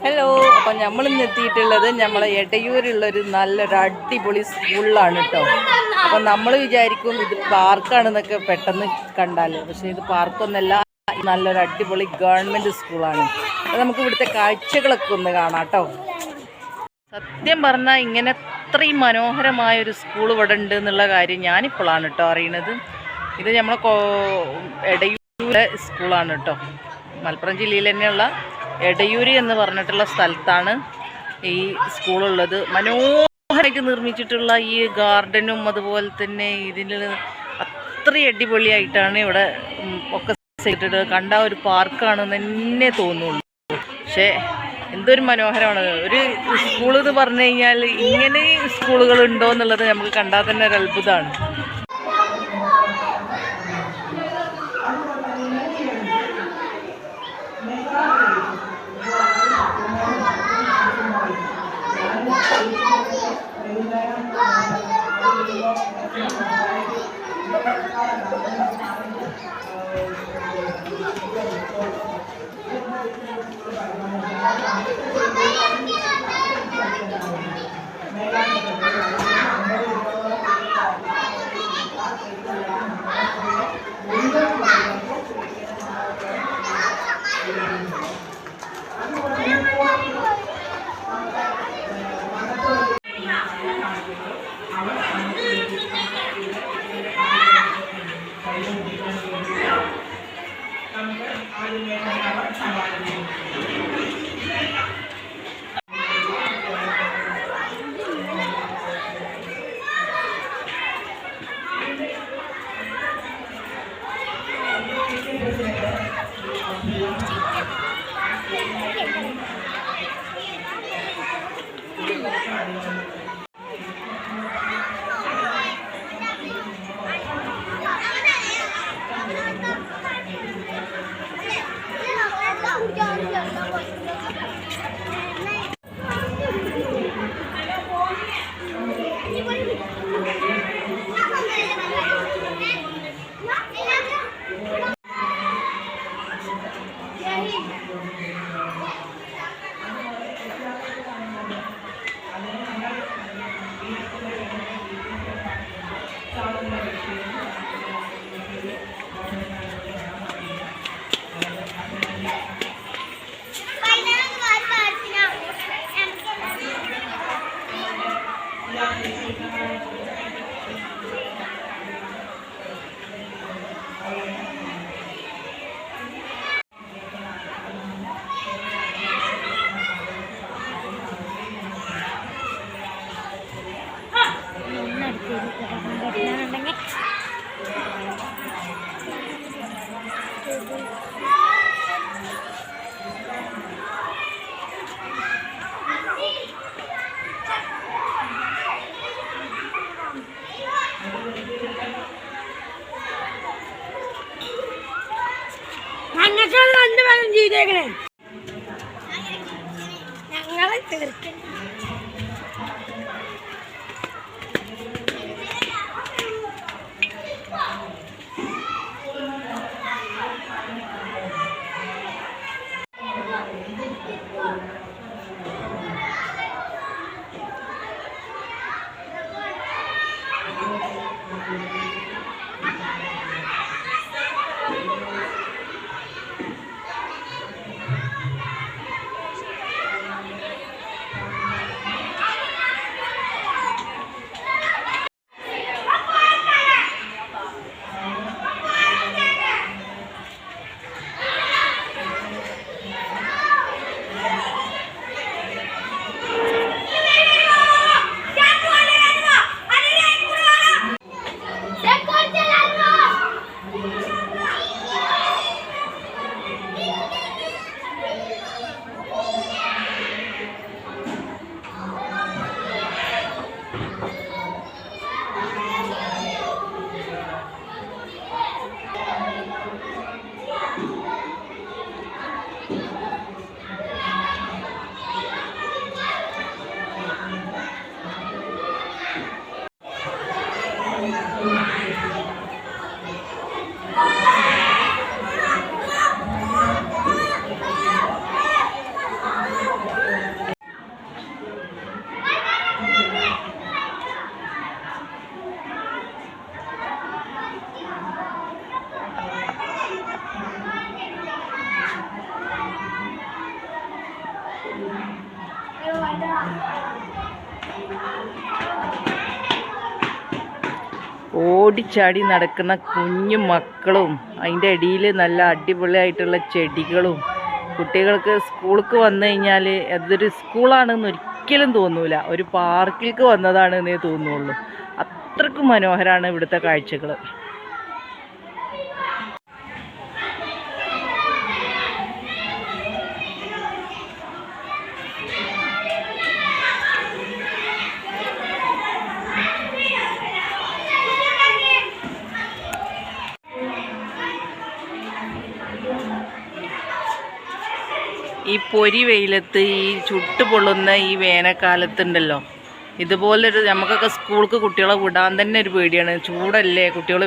Hello, അപ്പം നമ്മളിന്ന് എത്തിയിട്ടുള്ളത് നമ്മളെ എടയൂരുള്ളൊരു നല്ലൊരു അടിപൊളി സ്കൂളിലാണ് കേട്ടോ. അപ്പം നമ്മൾ വിചാരിക്കും ഇത് പാർക്കാണെന്നൊക്കെ പെട്ടെന്ന് കണ്ടാൽ, പക്ഷേ ഇത് പാർക്കൊന്നല്ല, നല്ലൊരു അടിപൊളി ഗവൺമെൻറ് സ്കൂളാണ്. അപ്പം നമുക്ക് ഇവിടുത്തെ കാഴ്ചകളൊക്കെ ഒന്ന് കാണാം കേട്ടോ. സത്യം പറഞ്ഞാൽ ഇങ്ങനെ അത്രയും മനോഹരമായൊരു സ്കൂൾ ഇവിടെ ഉണ്ട് എന്നുള്ള കാര്യം ഞാനിപ്പോഴാണ് കേട്ടോ അറിയണത്. ഇത് നമ്മളെ എടയൂരെ സ്കൂളാണ് കേട്ടോ. മലപ്പുറം ജില്ലയിൽ തന്നെയുള്ള എടയൂര് എന്ന് പറഞ്ഞിട്ടുള്ള സ്ഥലത്താണ് ഈ സ്കൂളുള്ളത്. മനോഹരമായിട്ട് നിർമ്മിച്ചിട്ടുള്ള ഈ ഗാർഡനും അതുപോലെ തന്നെ ഇതിൽ അത്രയും അടിപൊളിയായിട്ടാണ് ഇവിടെ ഒക്കെ ചെയ്തിട്ട്. കണ്ട ഒരു പാർക്കാണെന്ന് തന്നെ തോന്നുള്ളൂ. പക്ഷേ എന്തൊരു മനോഹരമാണ് ഒരു സ്കൂൾ എന്ന് പറഞ്ഞു കഴിഞ്ഞാൽ. ഇങ്ങനെ സ്കൂളുകൾ ഉണ്ടോ എന്നുള്ളത് നമുക്ക് കണ്ടാൽ തന്നെ ഒരു അത്ഭുതമാണ്. ഞങ്ങളെ തീർക്കും. ഓടിച്ചാടി നടക്കുന്ന കുഞ്ഞു മക്കളും അതിൻ്റെ ഇടയിൽ നല്ല അടിപൊളിയായിട്ടുള്ള ചെടികളും. കുട്ടികൾക്ക് സ്കൂൾക്ക് വന്നു കഴിഞ്ഞാൽ അതൊരു സ്കൂളാണെന്ന് ഒരിക്കലും തോന്നൂല, ഒരു പാർക്കിലേക്ക് വന്നതാണെന്നേ തോന്നുള്ളൂ. അത്രക്കും മനോഹരമാണ് ഇവിടുത്തെ കാഴ്ചകൾ. ഈ പൊരി വെയിലത്ത് ഈ ചുട്ടുപൊള്ളുന്ന ഈ വേനൽക്കാലത്തുണ്ടല്ലോ, ഇതുപോലൊരു നമുക്കൊക്കെ സ്കൂൾക്ക് കുട്ടികളെ വിടാൻ തന്നെ ഒരു പേടിയാണ്. ചൂടല്ലേ, കുട്ടികൾ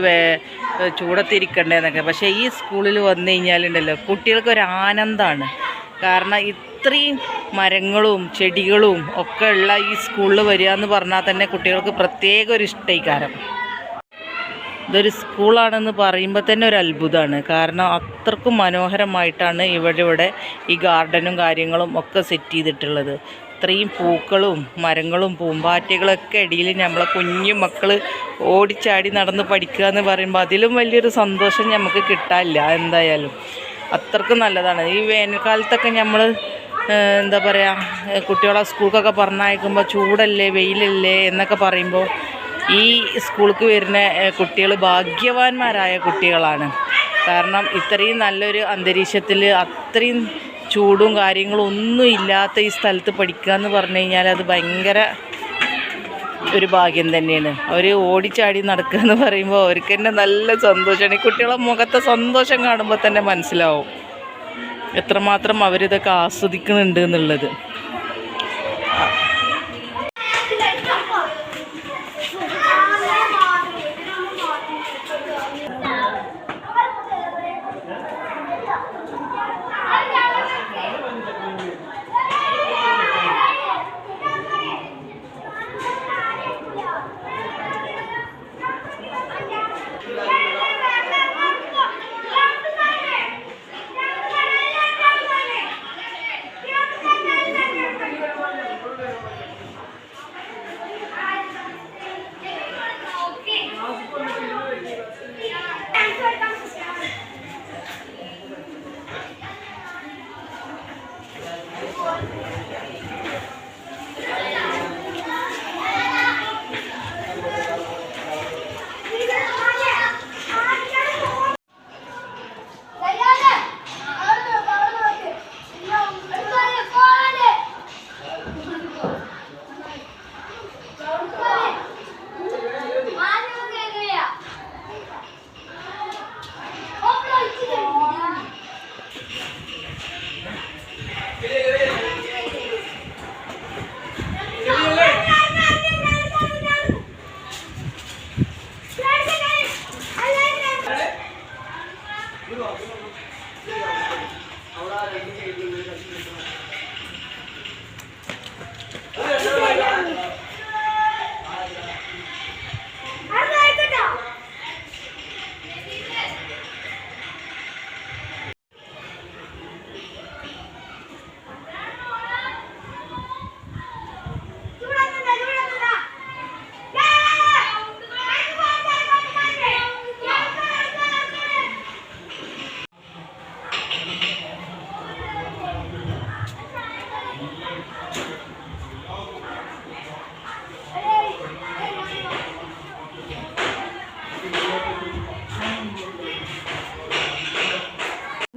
ചൂടത്തിരിക്കണ്ടേന്നൊക്കെ. പക്ഷേ ഈ സ്കൂളിൽ വന്നു കഴിഞ്ഞാലുണ്ടല്ലോ കുട്ടികൾക്കൊരു ആനന്ദമാണ്. കാരണം ഇത്രയും മരങ്ങളും ചെടികളും ഒക്കെ ഉള്ള ഈ സ്കൂളിൽ വരിക എന്ന് പറഞ്ഞാൽ തന്നെ കുട്ടികൾക്ക് പ്രത്യേക ഒരു ഇഷ്ടീകാരം. ഇതൊരു സ്കൂളാണെന്ന് പറയുമ്പോൾ തന്നെ ഒരു അത്ഭുതമാണ്. കാരണം അത്രക്കും മനോഹരമായിട്ടാണ് ഇവിടെ ഈ ഗാർഡനും കാര്യങ്ങളും ഒക്കെ സെറ്റ് ചെയ്തിട്ടുള്ളത്. ഇത്രയും പൂക്കളും മരങ്ങളും പൂമ്പാറ്റകളൊക്കെ ഇടയിൽ നമ്മളെ കുഞ്ഞു മക്കൾ ഓടിച്ചാടി നടന്ന് പഠിക്കുക എന്ന് പറയുമ്പോൾ അതിലും വലിയൊരു സന്തോഷം നമുക്ക് കിട്ടാനില്ല. എന്തായാലും അത്രക്കും നല്ലതാണ്. ഈ വേനൽക്കാലത്തൊക്കെ നമ്മൾ എന്താ പറയുക, കുട്ടികളെ സ്കൂൾക്കൊക്കെ പറഞ്ഞയക്കുമ്പോൾ ചൂടല്ലേ വെയിലല്ലേ എന്നൊക്കെ പറയുമ്പോൾ ഈ സ്കൂൾക്ക് വരുന്ന കുട്ടികൾ ഭാഗ്യവാന്മാരായ കുട്ടികളാണ്. കാരണം ഇത്രയും നല്ലൊരു അന്തരീക്ഷത്തിൽ അത്രയും ചൂടും കാര്യങ്ങളും ഒന്നും ഇല്ലാത്ത ഈ സ്ഥലത്ത് പഠിക്കുക എന്ന് പറഞ്ഞു കഴിഞ്ഞാൽ അത് ഭയങ്കര ഒരു ഭാഗ്യം തന്നെയാണ്. അവർ ഓടിച്ചാടി നടക്കുക എന്ന് പറയുമ്പോൾ അവർക്ക് തന്നെ നല്ല സന്തോഷമാണ്. ഈ കുട്ടികളെ മുഖത്തെ സന്തോഷം കാണുമ്പോൾ തന്നെ മനസ്സിലാവും എത്രമാത്രം അവരിതൊക്കെ ആസ്വദിക്കുന്നുണ്ട് എന്നുള്ളത്.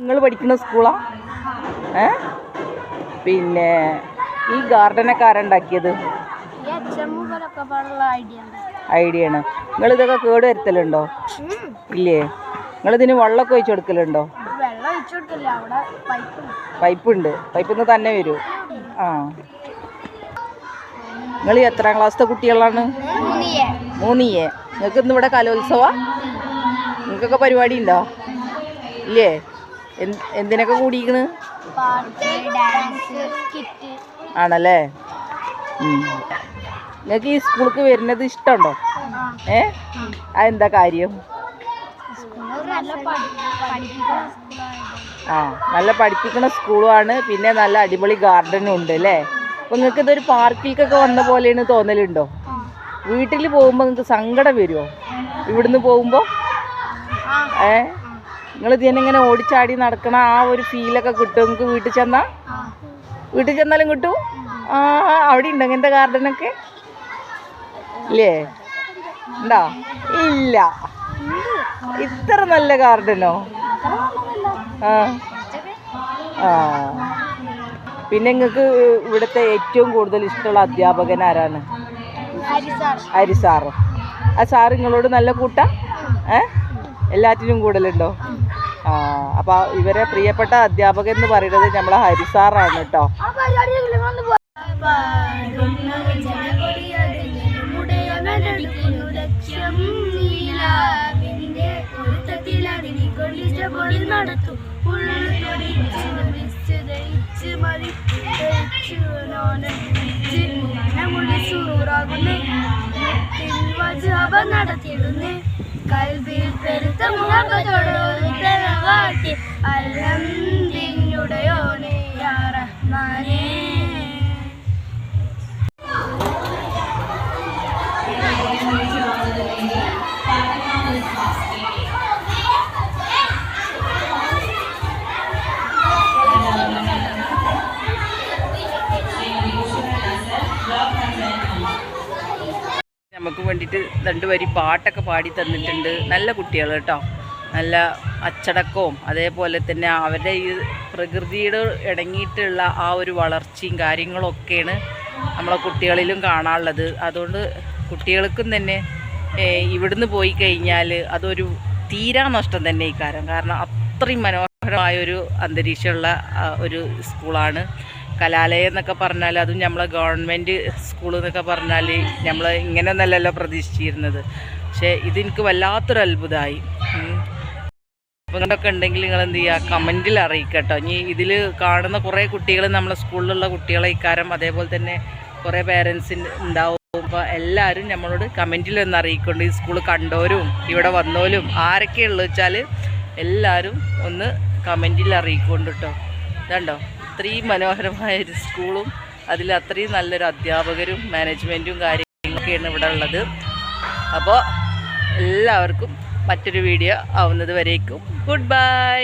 നിങ്ങൾ പഠിക്കുന്ന സ്കൂളാ? പിന്നെ ഈ ഗാർഡനൊക്കെ ആരുണ്ടാക്കിയത്? ഐഡിയ ആണ്. നിങ്ങളിതൊക്കെ കേട് വരുത്തലുണ്ടോ? ഇല്ലേ? നിങ്ങളിതിന് വെള്ളമൊക്കെ ഒഴിച്ചു കൊടുക്കലുണ്ടോ? പൈപ്പുണ്ട്. പൈപ്പിൽ നിന്ന് തന്നെ വരൂ. ആ, നിങ്ങൾ എത്രാം ക്ലാസ്സിലെ കുട്ടികളാണ്? 3A. നിങ്ങൾക്ക് ഇന്ന് ഇവിടെ കലോത്സവ? നിങ്ങൾക്കൊക്കെ പരിപാടി ഉണ്ടോ? ഇല്ലേ? എന്തിനൊക്കെ കൂടിയിരിക്കണ്? ആണല്ലേ. നിങ്ങൾക്ക് ഈ സ്കൂൾക്ക് വരുന്നത് ഇഷ്ടമുണ്ടോ? അതെന്താ കാര്യം? ആ, നല്ല പഠിപ്പിക്കുന്ന സ്കൂളുമാണ്. പിന്നെ നല്ല അടിപൊളി ഗാർഡനും ഉണ്ട് അല്ലേ? അപ്പം നിങ്ങൾക്ക് ഇതൊരു പാർക്കിലേക്കൊക്കെ വന്ന പോലെയാണ് തോന്നലുണ്ടോ? വീട്ടിൽ പോകുമ്പോൾ നിങ്ങൾക്ക് സങ്കടം വരുമോ ഇവിടുന്ന് പോകുമ്പോൾ? നിങ്ങൾ ഇതിനെങ്ങനെ ഓടിച്ചാടി നടക്കണ ആ ഒരു ഫീലൊക്കെ കിട്ടും നിങ്ങൾക്ക് വീട്ടിൽ ചെന്നാൽ? വീട്ടിൽ ചെന്നാലും കിട്ടും? ആ, അവിടെ ഉണ്ടോ ഇങ്ങനത്തെ ഗാർഡനൊക്കെ? ഇല്ലേ? ഉണ്ടോ? ഇല്ല. ഇത്ര നല്ല ഗാർഡനോ? ആ ആ. പിന്നെ നിങ്ങൾക്ക് ഇവിടുത്തെ ഏറ്റവും കൂടുതൽ ഇഷ്ടമുള്ള അധ്യാപകൻ ആരാണ്? ഹരി സാറ്. ആ സാറ് നിങ്ങളോട് നല്ല കൂട്ടാ? എല്ലാറ്റിനും കൂടുതലുണ്ടോ? ആ, അപ്പോൾ ഇവരെ പ്രിയപ്പെട്ട അധ്യാപകൻ എന്ന് പറയുന്നത് നമ്മളെ ഹരി സാറാണ് കേട്ടോ. നടത്തിയിടുന്നേ കൽവിൽ പെരുത്ത മുഖത്തോടൊരുത്തരവാട്ടി അൽഹംദുലില്ലാഹയോനെ യാ റഹ്മാനേ. നമുക്ക് വേണ്ടിയിട്ട് 2 വരി പാട്ടൊക്കെ പാടി തന്നിട്ടുണ്ട്. നല്ല കുട്ടികൾ കേട്ടോ, നല്ല അച്ചടക്കവും അതേപോലെ തന്നെ അവരുടെ ഈ പ്രകൃതിയുടെ ഇണങ്ങിയിട്ടുള്ള ആ ഒരു വളർച്ചയും കാര്യങ്ങളൊക്കെയാണ് നമ്മളെ കുട്ടികളിലും കാണാനുള്ളത്. അതുകൊണ്ട് കുട്ടികൾക്കും തന്നെ ഇവിടുന്ന് പോയി കഴിഞ്ഞാൽ അതൊരു തീരാ നഷ്ടം തന്നെ ഈ കാരണം അത്രയും മനോഹരമായൊരു അന്തരീക്ഷമുള്ള ഒരു സ്കൂളാണ്. കലാലയം എന്നൊക്കെ പറഞ്ഞാൽ അതും നമ്മളെ ഗവൺമെൻറ് സ്കൂൾ എന്നൊക്കെ പറഞ്ഞാൽ നമ്മൾ ഇങ്ങനെയൊന്നല്ലല്ലോ പ്രതീക്ഷിച്ചിരുന്നത്. പക്ഷേ ഇതെനിക്ക് വല്ലാത്തൊരു അത്ഭുതമായി. അപ്പോൾ ഇങ്ങനെയൊക്കെ ഉണ്ടെങ്കിൽ നിങ്ങൾ എന്ത് ചെയ്യുക, കമൻറ്റിൽ അറിയിക്കുക കേട്ടോ. ഇനി ഇതിൽ കാണുന്ന കുറേ കുട്ടികൾ നമ്മളെ സ്കൂളിലുള്ള കുട്ടികളെ ഇക്കാരം അതേപോലെ തന്നെ കുറേ പേരൻസിന് ഉണ്ടാവും. അപ്പോൾ എല്ലാവരും നമ്മളോട് കമൻറ്റിൽ ഒന്ന് അറിയിക്കൊണ്ട് ഈ സ്കൂൾ കണ്ടോരും ഇവിടെ വന്നോലും ആരൊക്കെയുള്ളൂ വെച്ചാൽ എല്ലാവരും ഒന്ന് കമൻറ്റിൽ അറിയിക്കൊണ്ട് കേട്ടോ. ഇതുണ്ടോ ഇത്രയും മനോഹരമായൊരു സ്കൂളും അതിൽ അത്രയും നല്ലൊരു അധ്യാപകരും മാനേജ്മെൻറ്റും കാര്യങ്ങളൊക്കെയാണ് ഇവിടെ ഉള്ളത്. അപ്പോൾ എല്ലാവർക്കും മറ്റൊരു വീഡിയോ ആവുന്നത് വരേക്കും ഗുഡ് ബൈ.